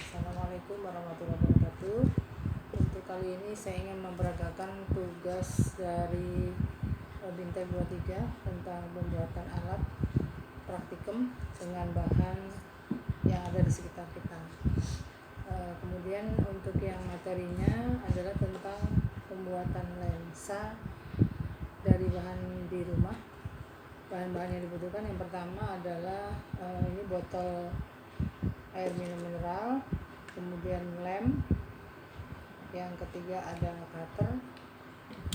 Assalamualaikum warahmatullahi wabarakatuh. Untuk kali ini saya ingin memperagakan tugas dari Bintang 23 tentang pembuatan alat praktikum dengan bahan yang ada di sekitar kita. Kemudian untuk yang materinya adalah tentang pembuatan lensa dari bahan di rumah. Bahan-bahan yang dibutuhkan yang pertama adalah ini botol air minum mineral, kemudian lem, yang ketiga ada cutter,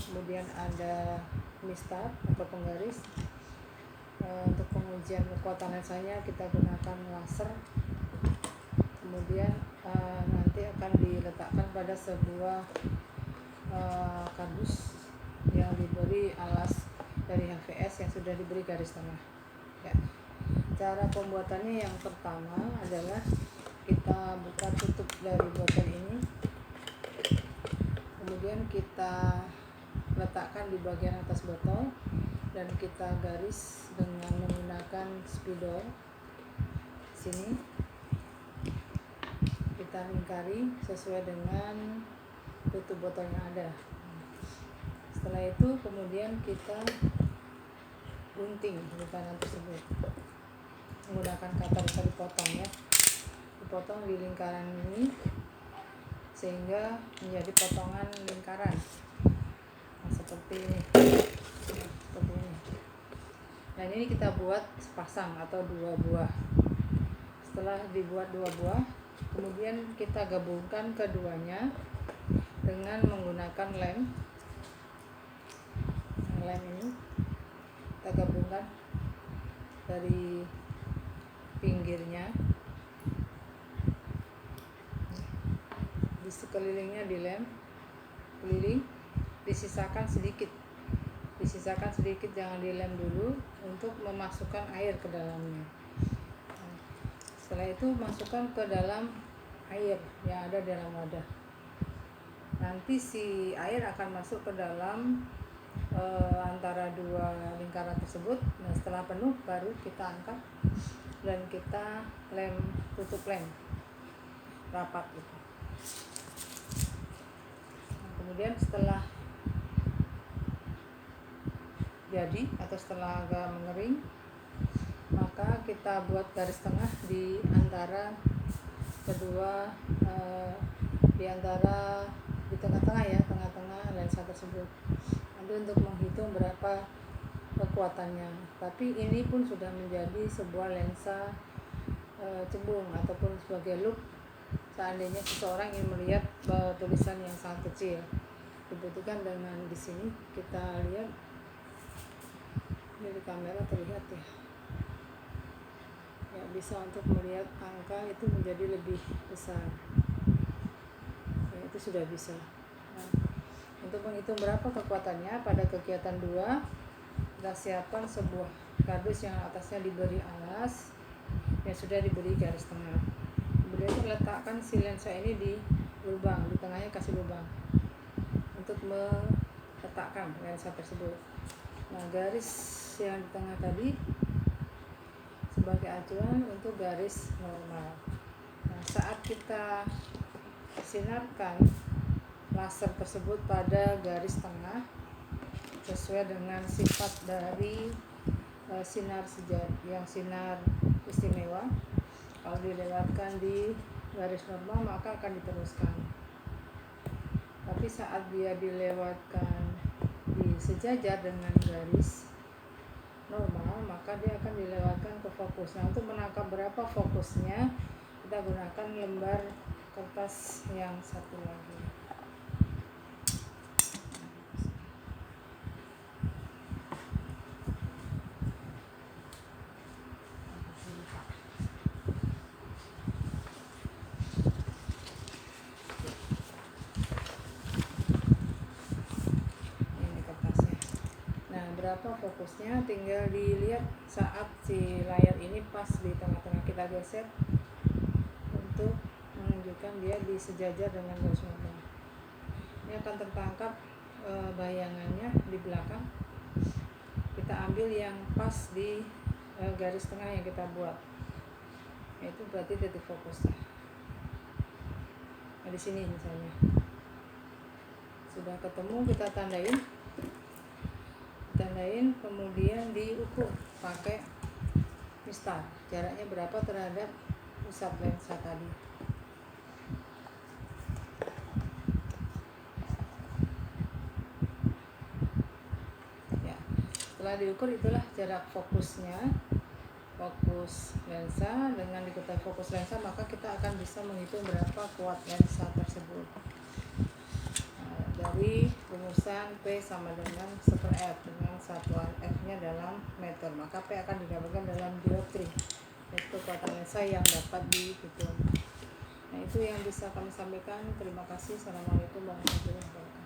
kemudian ada mistar atau penggaris. Untuk pengujian kekuatan lensanya kita gunakan laser, kemudian nanti akan diletakkan pada sebuah kardus yang diberi alas dari HVS yang sudah diberi garis tengah ya. Cara pembuatannya yang pertama adalah kita buka tutup dari botol ini, kemudian kita letakkan di bagian atas botol dan kita garis dengan menggunakan spidol. Sini kita lingkari sesuai dengan tutup botol yang ada. Setelah itu kemudian kita gunting lingkaran tersebut menggunakan cutter. Bisa dipotong ya, dipotong di lingkaran ini sehingga menjadi potongan lingkaran seperti ini. Dan ini kita buat sepasang atau 2 buah. Setelah dibuat 2 buah, kemudian kita gabungkan keduanya dengan menggunakan lem. Lem ini kita gabungkan dari pinggirnya, di sekelilingnya dilem keliling, disisakan sedikit, jangan dilem dulu untuk memasukkan air ke dalamnya. Setelah itu masukkan ke dalam air yang ada di dalam wadah. Nanti si air akan masuk ke dalam antara 2 lingkaran tersebut. Nah, setelah penuh baru kita angkat dan kita tutup lem rapat gitu. Nah, kemudian setelah jadi atau setelah agak mengering, maka kita buat garis tengah di antara kedua di tengah-tengah ya, tengah-tengah lensa tersebut. Nanti untuk menghitung berapa kekuatannya. Tapi ini pun sudah menjadi sebuah lensa cembung ataupun sebagai loop seandainya seseorang ingin melihat tulisan yang sangat kecil. Dibutuhkan dengan di sini kita lihat dari kamera terlihat ya. Ya, bisa untuk melihat angka itu menjadi lebih besar. Ya, itu sudah bisa. Nah, untuk menghitung berapa kekuatannya pada kegiatan 2, kita siapkan sebuah kardus yang atasnya diberi alas yang sudah diberi garis tengah. Kemudian letakkan si lensa ini di lubang, di tengahnya kasih lubang untuk meletakkan lensa tersebut. Nah, garis yang di tengah tadi sebagai acuan untuk garis normal. Nah, saat kita sinarkan laser tersebut pada garis tengah sesuai dengan sifat dari sinar istimewa, kalau dilewatkan di garis normal maka akan diteruskan. Tapi saat dia dilewatkan di sejajar dengan garis normal, maka dia akan dilewatkan ke fokus. Nah, untuk menangkap berapa fokusnya, kita gunakan lembar kertas yang satu lagi. Berapa fokusnya tinggal dilihat saat si layar ini pas di tengah-tengah, kita geser untuk menunjukkan dia di sejajar dengan garis normal. Ini akan tertangkap bayangannya di belakang. Kita ambil yang pas di garis tengah yang kita buat, itu berarti titik fokusnya. Nah, di sini misalnya sudah ketemu, kita tandain, kemudian diukur pakai mistar jaraknya berapa terhadap pusat lensa tadi. Ya, setelah diukur itulah jarak fokus lensa. Dengan diketahui fokus lensa, maka kita akan bisa menghitung berapa kuat lensa tersebut. Dari rumusan P sama dengan super F dengan satuan F-nya dalam meter, maka P akan didapatkan dalam dioptri, yaitu kekuatan lensa yang dapat dihitung. Nah, itu yang bisa kami sampaikan. Terima kasih. Assalamualaikum warahmatullahi wabarakatuh.